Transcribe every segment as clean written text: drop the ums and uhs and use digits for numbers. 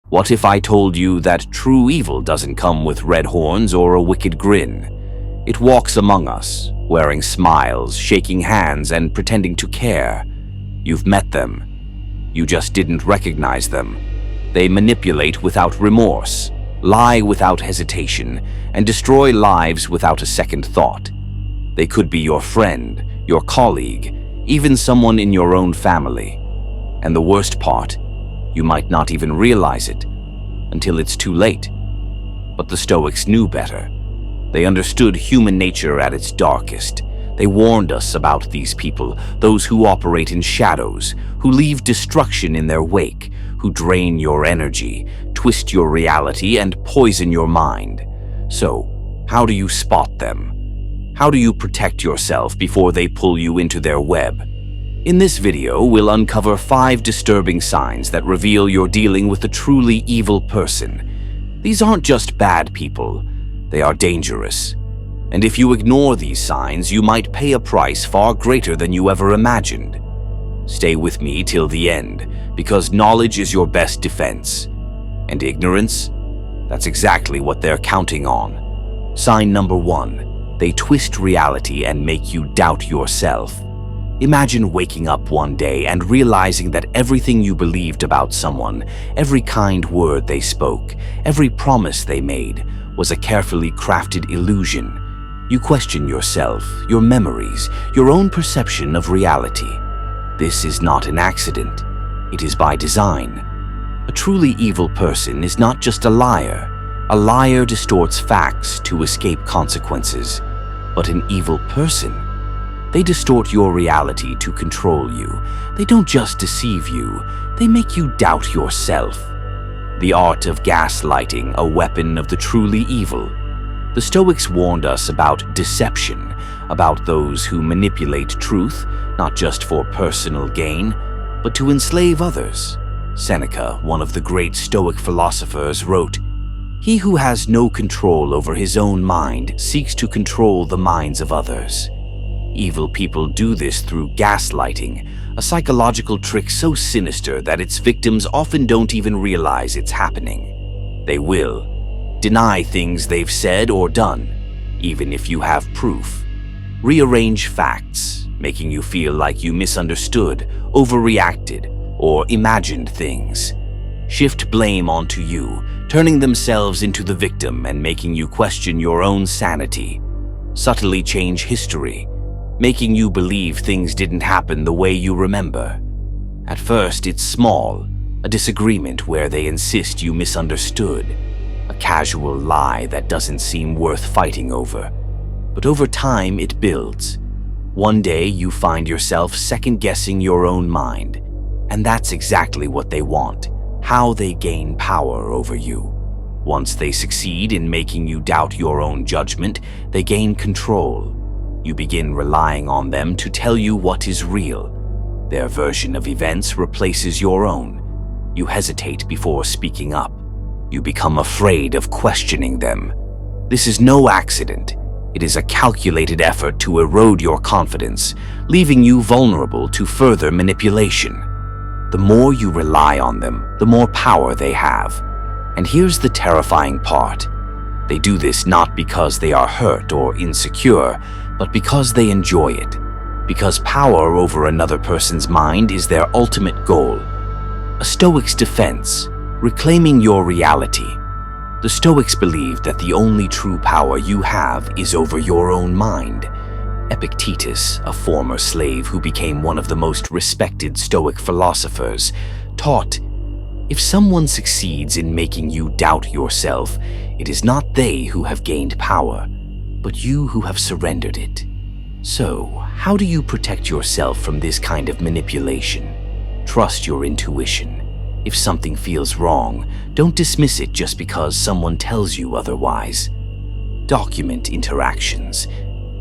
What if I told you that true evil doesn't come with red horns or a wicked grin? It walks among us, wearing smiles, shaking hands, and pretending to care. You've met them. You just didn't recognize them. They manipulate without remorse, lie without hesitation, and destroy lives without a second thought. They could be your friend, your colleague, even someone in your own family. And the worst part, you might not even realize it until it's too late. But the Stoics knew better. They understood human nature at its darkest. They warned us about these people, those who operate in shadows, who leave destruction in their wake, who drain your energy, twist your reality, and poison your mind. So, how do you spot them? How do you protect yourself before they pull you into their web? In this video, we'll uncover 5 disturbing signs that reveal you're dealing with a truly evil person. These aren't just bad people. They are dangerous. And if you ignore these signs, you might pay a price far greater than you ever imagined. Stay with me till the end, because knowledge is your best defense. And ignorance? That's exactly what they're counting on. Sign number 1. They twist reality and make you doubt yourself. Imagine waking up one day and realizing that everything you believed about someone, every kind word they spoke, every promise they made, was a carefully crafted illusion. You question yourself, your memories, your own perception of reality. This is not an accident. It is by design. A truly evil person is not just a liar. A liar distorts facts to escape consequences. But an evil person, they distort your reality to control you. They don't just deceive you, they make you doubt yourself. The art of gaslighting, a weapon of the truly evil. The Stoics warned us about deception, about those who manipulate truth, not just for personal gain, but to enslave others. Seneca, one of the great Stoic philosophers, wrote, "He who has no control over his own mind seeks to control the minds of others." Evil people do this through gaslighting, a psychological trick so sinister that its victims often don't even realize it's happening. They will deny things they've said or done, even if you have proof. Rearrange facts, making you feel like you misunderstood, overreacted, or imagined things. Shift blame onto you, turning themselves into the victim and making you question your own sanity. Subtly change history, making you believe things didn't happen the way you remember. At first, it's small, a disagreement where they insist you misunderstood, a casual lie that doesn't seem worth fighting over. But over time, it builds. One day, you find yourself second-guessing your own mind, and that's exactly what they want, how they gain power over you. Once they succeed in making you doubt your own judgment, they gain control. You begin relying on them to tell you what is real. Their version of events replaces your own. You hesitate before speaking up. You become afraid of questioning them. This is no accident. It is a calculated effort to erode your confidence, leaving you vulnerable to further manipulation. The more you rely on them, the more power they have. And here's the terrifying part. They do this not because they are hurt or insecure, but because they enjoy it. Because power over another person's mind is their ultimate goal. A Stoic's defense, reclaiming your reality. The Stoics believed that the only true power you have is over your own mind. Epictetus, a former slave who became one of the most respected Stoic philosophers, taught, if someone succeeds in making you doubt yourself, it is not they who have gained power, but you who have surrendered it. So, how do you protect yourself from this kind of manipulation? Trust your intuition. If something feels wrong, don't dismiss it just because someone tells you otherwise. Document interactions.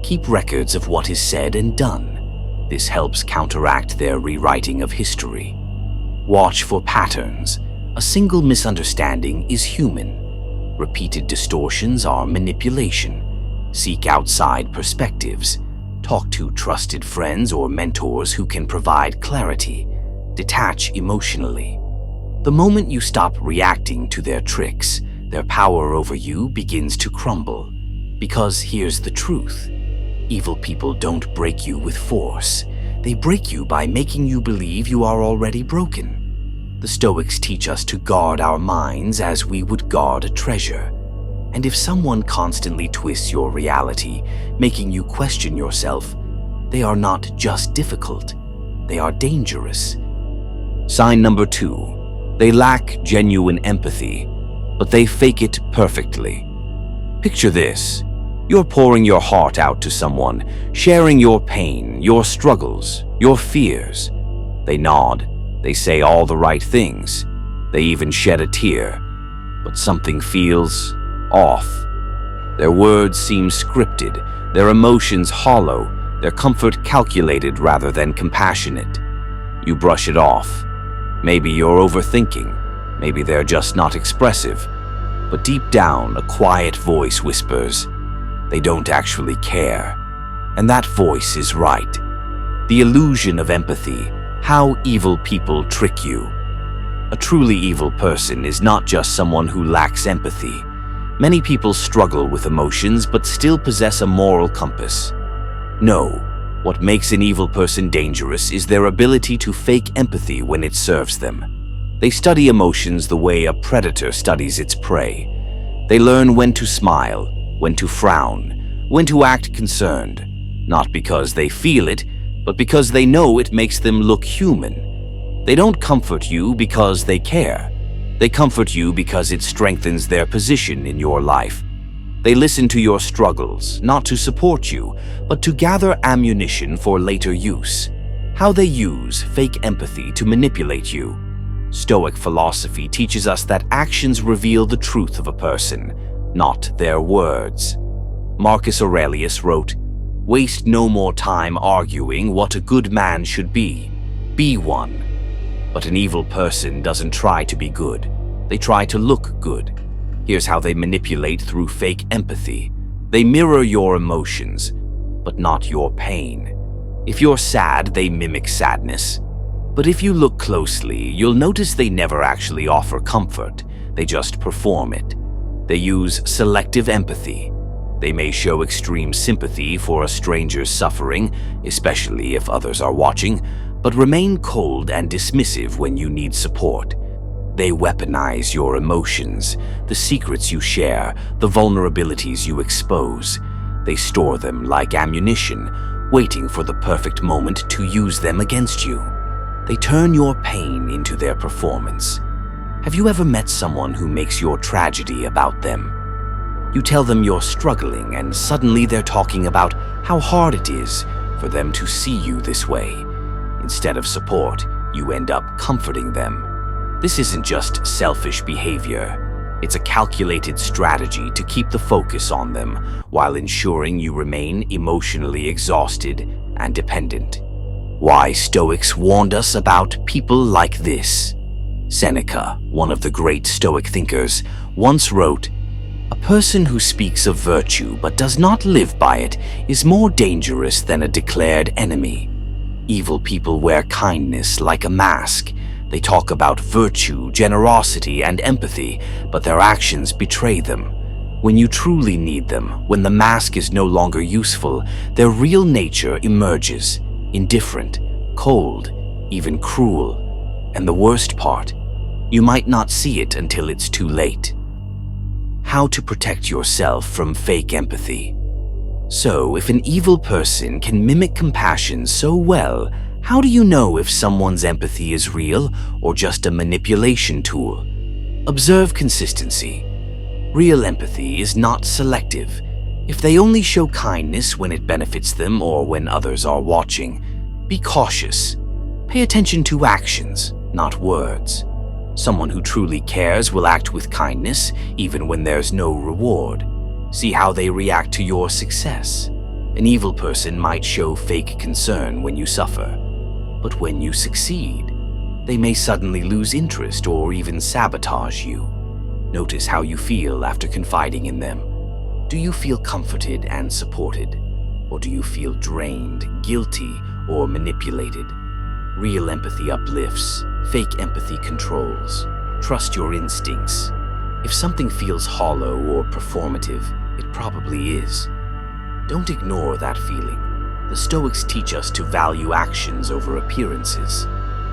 Keep records of what is said and done. This helps counteract their rewriting of history. Watch for patterns. A single misunderstanding is human. Repeated distortions are manipulation. Seek outside perspectives. Talk to trusted friends or mentors who can provide clarity. Detach emotionally. The moment you stop reacting to their tricks, their power over you begins to crumble. Because here's the truth. Evil people don't break you with force. They break you by making you believe you are already broken. The Stoics teach us to guard our minds as we would guard a treasure. And if someone constantly twists your reality, making you question yourself, they are not just difficult, they are dangerous. Sign number 2. They lack genuine empathy, but they fake it perfectly. Picture this. You're pouring your heart out to someone, sharing your pain, your struggles, your fears. They nod, they say all the right things, they even shed a tear, but something feels off. Their words seem scripted, their emotions hollow, their comfort calculated rather than compassionate. You brush it off. Maybe you're overthinking, maybe they're just not expressive, but deep down a quiet voice whispers, they don't actually care. And that voice is right. The illusion of empathy, how evil people trick you. A truly evil person is not just someone who lacks empathy. Many people struggle with emotions but still possess a moral compass. No, what makes an evil person dangerous is their ability to fake empathy when it serves them. They study emotions the way a predator studies its prey. They learn when to smile, when to frown, when to act concerned, not because they feel it, but because they know it makes them look human. They don't comfort you because they care. They comfort you because it strengthens their position in your life. They listen to your struggles, not to support you, but to gather ammunition for later use. How they use fake empathy to manipulate you. Stoic philosophy teaches us that actions reveal the truth of a person, not their words. Marcus Aurelius wrote, "Waste no more time arguing what a good man should be. Be one." But an evil person doesn't try to be good. They try to look good. Here's how they manipulate through fake empathy. They mirror your emotions, but not your pain. If you're sad, they mimic sadness. But if you look closely, you'll notice they never actually offer comfort. They just perform it. They use selective empathy. They may show extreme sympathy for a stranger's suffering, especially if others are watching, but remain cold and dismissive when you need support. They weaponize your emotions, the secrets you share, the vulnerabilities you expose. They store them like ammunition, waiting for the perfect moment to use them against you. They turn your pain into their performance. Have you ever met someone who makes your tragedy about them? You tell them you're struggling, and suddenly they're talking about how hard it is for them to see you this way. Instead of support, you end up comforting them. This isn't just selfish behavior. It's a calculated strategy to keep the focus on them while ensuring you remain emotionally exhausted and dependent. Why Stoics warned us about people like this. Seneca, one of the great Stoic thinkers, once wrote, "A person who speaks of virtue but does not live by it is more dangerous than a declared enemy." Evil people wear kindness like a mask. They talk about virtue, generosity, and empathy, but their actions betray them. When you truly need them, when the mask is no longer useful, their real nature emerges, indifferent, cold, even cruel. And the worst part, you might not see it until it's too late. How to protect yourself from fake empathy. So, if an evil person can mimic compassion so well, how do you know if someone's empathy is real or just a manipulation tool? Observe consistency. Real empathy is not selective. If they only show kindness when it benefits them or when others are watching, be cautious. Pay attention to actions, not words. Someone who truly cares will act with kindness even when there's no reward. See how they react to your success. An evil person might show fake concern when you suffer, but when you succeed, they may suddenly lose interest or even sabotage you. Notice how you feel after confiding in them. Do you feel comforted and supported? Or do you feel drained, guilty, or manipulated? Real empathy uplifts, fake empathy controls. Trust your instincts. If something feels hollow or performative, it probably is. Don't ignore that feeling. The Stoics teach us to value actions over appearances.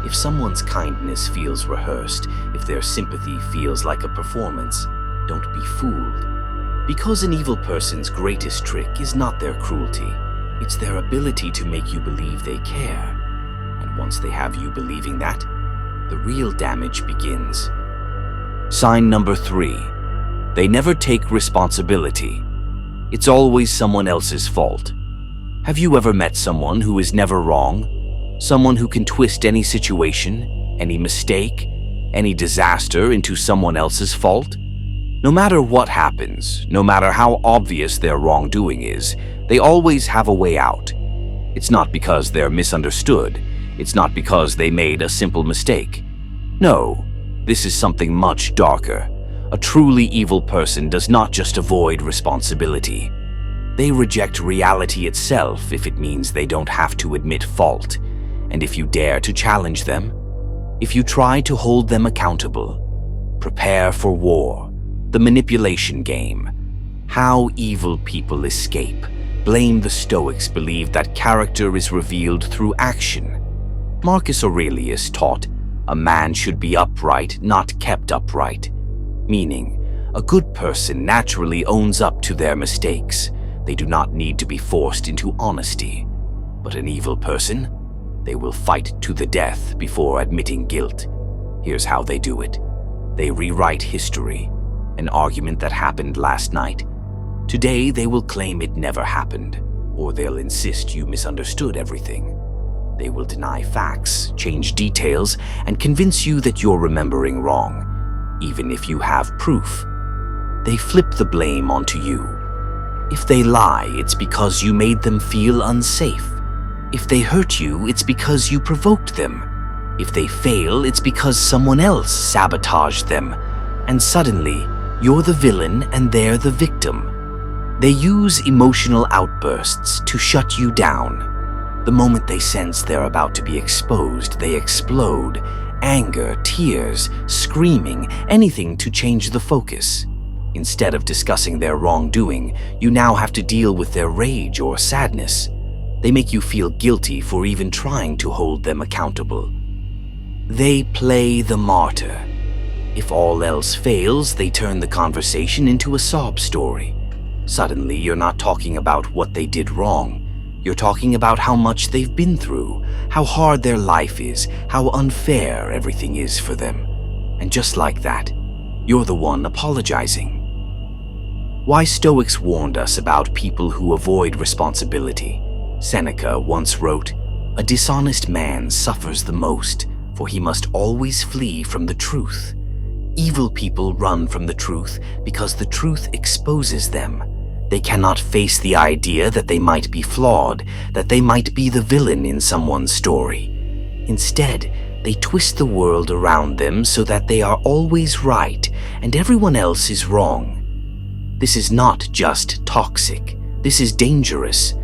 If someone's kindness feels rehearsed, if their sympathy feels like a performance, don't be fooled. Because an evil person's greatest trick is not their cruelty, it's their ability to make you believe they care. And once they have you believing that, the real damage begins. Sign number 3. They never take responsibility. It's always someone else's fault. Have you ever met someone who is never wrong? Someone who can twist any situation, any mistake, any disaster into someone else's fault? No matter what happens, no matter how obvious their wrongdoing is, they always have a way out. It's not because they're misunderstood. It's not because they made a simple mistake. No, this is something much darker. A truly evil person does not just avoid responsibility. They reject reality itself if it means they don't have to admit fault. And if you dare to challenge them, if you try to hold them accountable, prepare for war, the manipulation game. How evil people escape. Blame the Stoics believe that character is revealed through action. Marcus Aurelius taught, a man should be upright, not kept upright. Meaning, a good person naturally owns up to their mistakes. They do not need to be forced into honesty. But an evil person, they will fight to the death before admitting guilt. Here's how they do it. They rewrite history. An argument that happened last night. Today they will claim it never happened, or they'll insist you misunderstood everything. They will deny facts, change details, and convince you that you're remembering wrong, even if you have proof. They flip the blame onto you. If they lie, it's because you made them feel unsafe. If they hurt you, it's because you provoked them. If they fail, it's because someone else sabotaged them. And suddenly, you're the villain and they're the victim. They use emotional outbursts to shut you down. The moment they sense they're about to be exposed, they explode. Anger, tears, screaming, anything to change the focus. Instead of discussing their wrongdoing, you now have to deal with their rage or sadness. They make you feel guilty for even trying to hold them accountable. They play the martyr. If all else fails, they turn the conversation into a sob story. Suddenly, you're not talking about what they did wrong. You're talking about how much they've been through, how hard their life is, how unfair everything is for them. And just like that, you're the one apologizing. Why Stoics warned us about people who avoid responsibility. Seneca once wrote, "A dishonest man suffers the most, for he must always flee from the truth. Evil people run from the truth because the truth exposes them. They cannot face the idea that they might be flawed, that they might be the villain in someone's story. Instead, they twist the world around them so that they are always right and everyone else is wrong. This is not just toxic, this is dangerous.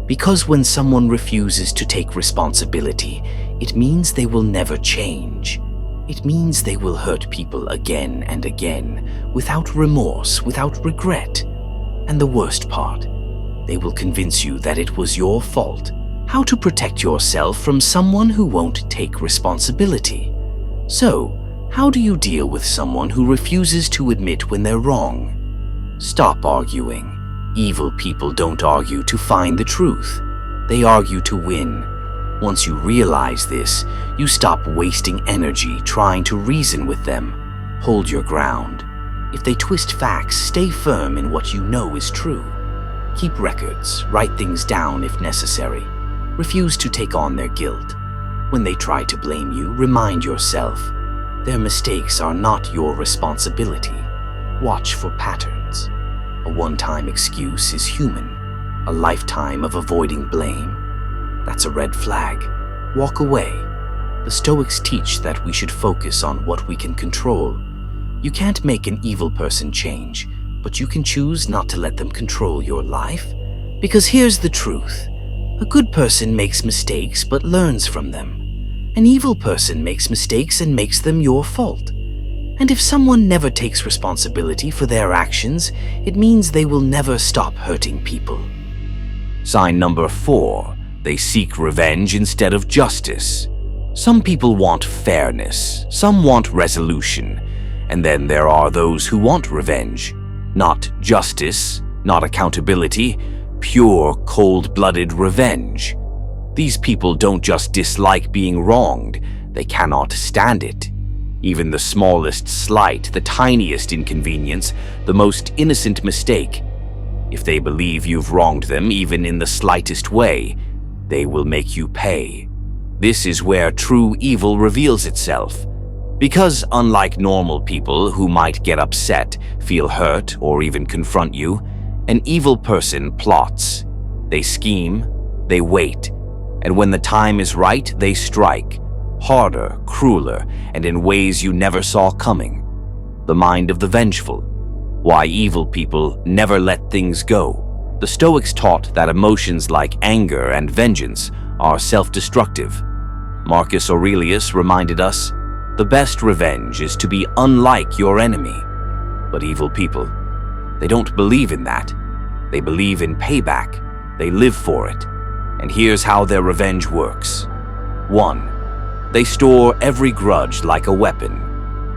Because when someone refuses to take responsibility, it means they will never change. It means they will hurt people again and again, without remorse, without regret. And the worst part, they will convince you that it was your fault. How to protect yourself from someone who won't take responsibility. So, how do you deal with someone who refuses to admit when they're wrong? Stop arguing. Evil people don't argue to find the truth. They argue to win. Once you realize this, you stop wasting energy trying to reason with them. Hold your ground. If they twist facts, stay firm in what you know is true. Keep records, write things down if necessary. Refuse to take on their guilt. When they try to blame you, remind yourself, their mistakes are not your responsibility. Watch for patterns. A one-time excuse is human. A lifetime of avoiding blame, that's a red flag. Walk away. The Stoics teach that we should focus on what we can control. You can't make an evil person change, but you can choose not to let them control your life. Because here's the truth. A good person makes mistakes but learns from them. An evil person makes mistakes and makes them your fault. And if someone never takes responsibility for their actions, it means they will never stop hurting people. Sign number 4. They seek revenge instead of justice. Some people want fairness, some want resolution, and then there are those who want revenge. Not justice, not accountability, pure, cold-blooded revenge. These people don't just dislike being wronged, they cannot stand it. Even the smallest slight, the tiniest inconvenience, the most innocent mistake. If they believe you've wronged them, even in the slightest way, they will make you pay. This is where true evil reveals itself. Because unlike normal people who might get upset, feel hurt, or even confront you, an evil person plots. They scheme, they wait, and when the time is right, they strike. Harder, crueler, and in ways you never saw coming. The mind of the vengeful. Why evil people never let things go. The Stoics taught that emotions like anger and vengeance are self-destructive. Marcus Aurelius reminded us, the best revenge is to be unlike your enemy. But evil people, they don't believe in that. They believe in payback. They live for it. And here's how their revenge works. 1. They store every grudge like a weapon.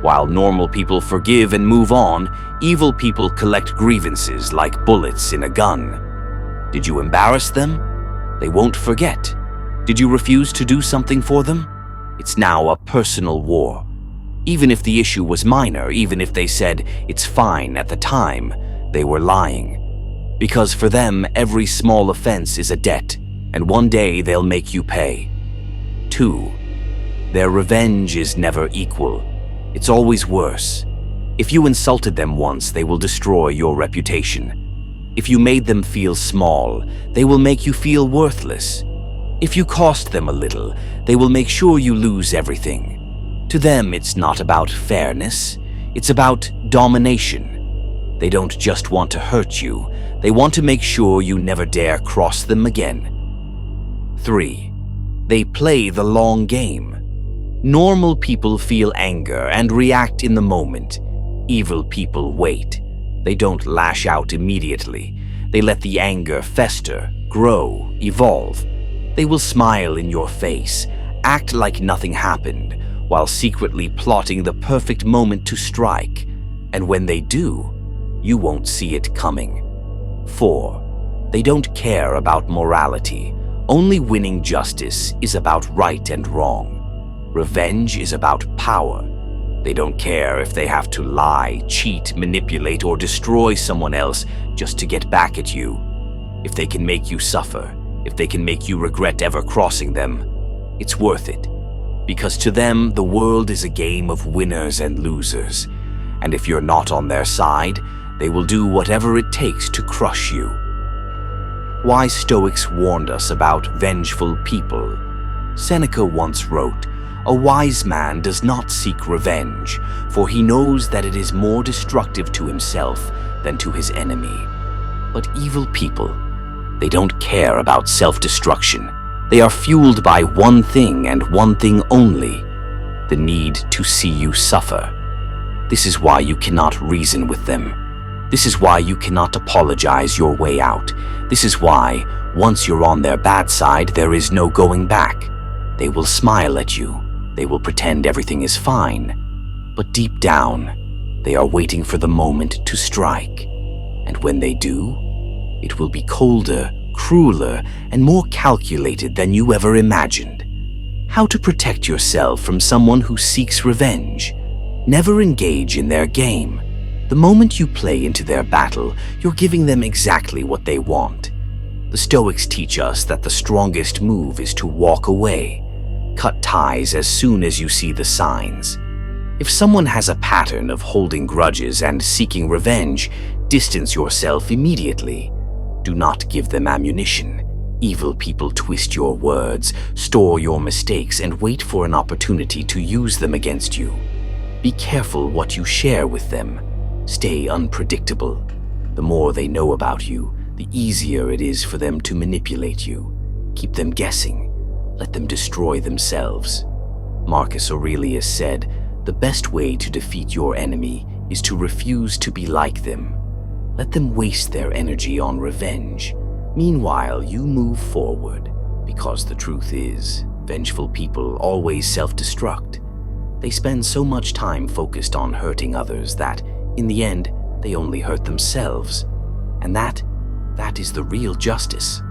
While normal people forgive and move on, evil people collect grievances like bullets in a gun. Did you embarrass them? They won't forget. Did you refuse to do something for them? It's now a personal war. Even if the issue was minor, even if they said it's fine at the time, they were lying. Because for them, every small offense is a debt, and one day they'll make you pay. 2. Their revenge is never equal. It's always worse. If you insulted them once, they will destroy your reputation. If you made them feel small, they will make you feel worthless. If you cost them a little, they will make sure you lose everything. To them, it's not about fairness. It's about domination. They don't just want to hurt you. They want to make sure you never dare cross them again. 3. They play the long game. Normal people feel anger and react in the moment. Evil people wait. They don't lash out immediately. They let the anger fester, grow, evolve. They will smile in your face, act like nothing happened, while secretly plotting the perfect moment to strike. And when they do, you won't see it coming. 4. They don't care about morality. Only winning justice is about right and wrong. Revenge is about power. They don't care if they have to lie, cheat, manipulate, or destroy someone else just to get back at you. If they can make you suffer, if they can make you regret ever crossing them, it's worth it. Because to them, the world is a game of winners and losers. And if you're not on their side, they will do whatever it takes to crush you. Why Stoics warned us about vengeful people. Seneca once wrote, "A wise man does not seek revenge, for he knows that it is more destructive to himself than to his enemy." But evil people, they don't care about self-destruction. They are fueled by one thing and one thing only, the need to see you suffer. This is why you cannot reason with them. This is why you cannot apologize your way out. This is why, once you're on their bad side, there is no going back. They will smile at you. They will pretend everything is fine. But deep down, they are waiting for the moment to strike. And when they do, it will be colder, crueler, and more calculated than you ever imagined. How to protect yourself from someone who seeks revenge? Never engage in their game. The moment you play into their battle, you're giving them exactly what they want. The Stoics teach us that the strongest move is to walk away. Cut ties as soon as you see the signs. If someone has a pattern of holding grudges and seeking revenge, distance yourself immediately. Do not give them ammunition. Evil people twist your words, store your mistakes, and wait for an opportunity to use them against you. Be careful what you share with them. Stay unpredictable. The more they know about you, the easier it is for them to manipulate you. Keep them guessing. Let them destroy themselves. Marcus Aurelius said, The best way to defeat your enemy is to refuse to be like them. Let them waste their energy on revenge. Meanwhile, you move forward, because the truth is, vengeful people always self-destruct. They spend so much time focused on hurting others that, in the end, they only hurt themselves. And that is the real justice.